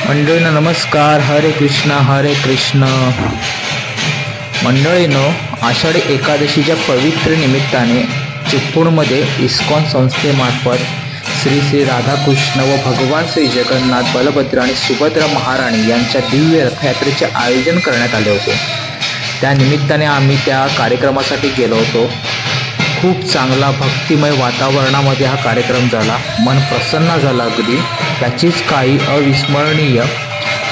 मंडळींनो नमस्कार. हरे कृष्ण. मंडळींनो, आषाढी एकादशीच्या पवित्र निमित्ताने चिपळूणमध्ये इस्कॉन संस्थेमार्फत श्री राधाकृष्ण व भगवान श्री जगन्नाथ, बलभद्र आणि सुभद्रा महाराणी यांच्या दिव्य रथयात्रेचे आयोजन करण्यात आले होते. त्या निमित्ताने आम्ही त्या कार्यक्रमासाठी गेलो होतो. खूप चांगला भक्तिमय वातावरणामध्ये हा कार्यक्रम झाला. मन प्रसन्न झालं अगदी. त्याचीच काही अविस्मरणीय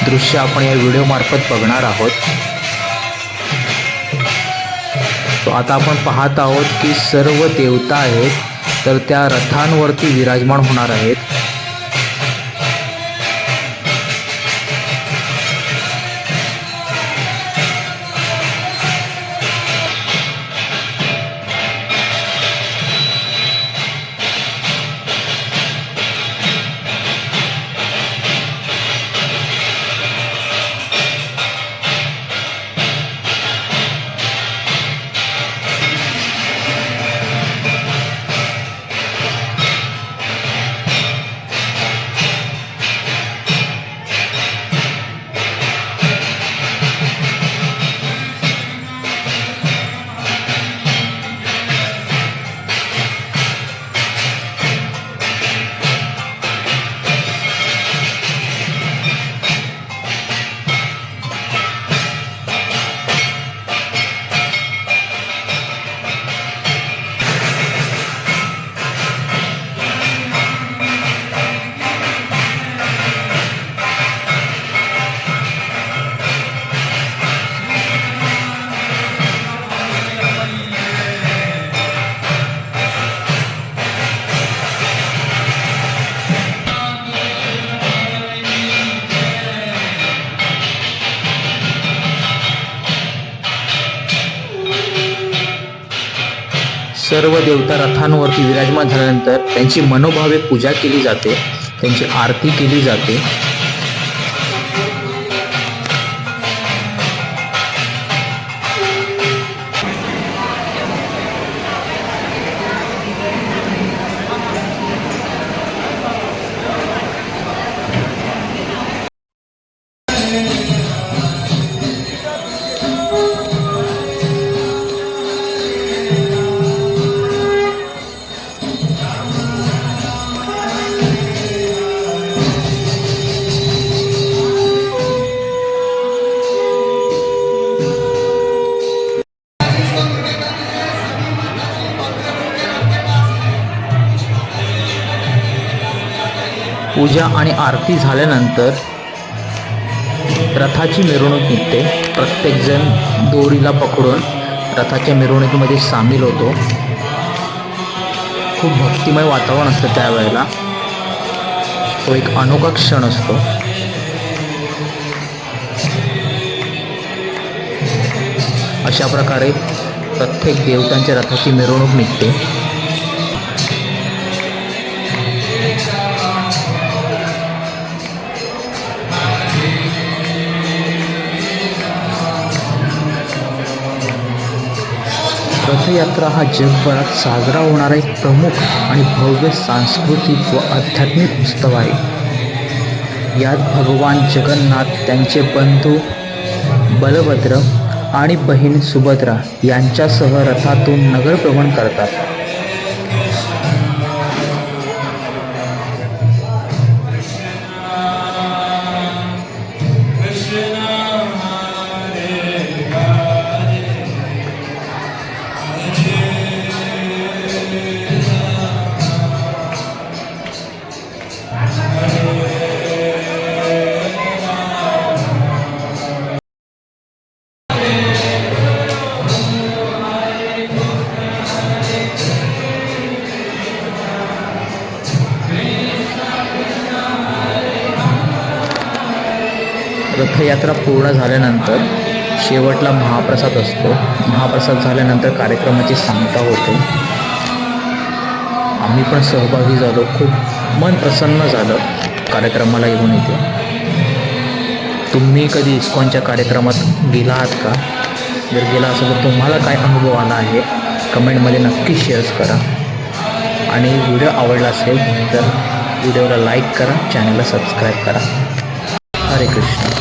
दृश्य आपण या व्हिडिओमार्फत बघणार आहोत. तो आता आपण पाहत आहोत की सर्व देवता आहेत तर त्या रथांवरती विराजमान होणार आहेत. सर्व देवता रथांवरती विराजमान झाल्यानंतर त्यांची मनोभावे पूजा केली जाते, त्यांची आरती केली जाते. पूजा आणि आरती झाल्यानंतर रथाची मिरवणूक निघते. प्रत्येकजण दोरीला पकडून रथाच्या मिरवणुकीमध्ये सामील होतो. खूप भक्तिमय वातावरण असतं त्यावेळेला. तो एक अनोखा क्षण असतो. अशा प्रकारे प्रत्येक देवतांच्या रथाची मिरवणूक निघते. रथयात्रा हा जगभरात साजरा होणारा एक प्रमुख आणि भव्य सांस्कृतिक व आध्यात्मिक उत्सव आहे. यात भगवान जगन्नाथ, त्यांचे बंधू बलभद्र आणि बहीण सुभद्रा यांच्यासह रथातून नगरभ्रमण करतात. रथयात्रा पूर्ण झाल्यानंतर शेवटला महाप्रसाद असतो. महाप्रसाद झाल्यानंतर कार्यक्रमाची सांगता होते. आम्ही पण सहभागी झालो. खूप मन प्रसन्न झालं कार्यक्रमाला येऊन इथे. तुम्ही कधी इस्कॉनच्या कार्यक्रमात गेला आहात का? जर गेला असेल तर तुम्हाला काय अनुभव आला आहे कमेंटमध्ये नक्की शेअर्स करा. आणि व्हिडिओ आवडला असेल तर व्हिडिओला लाईक करा, चॅनलला सबस्क्राईब करा. हरे कृष्ण.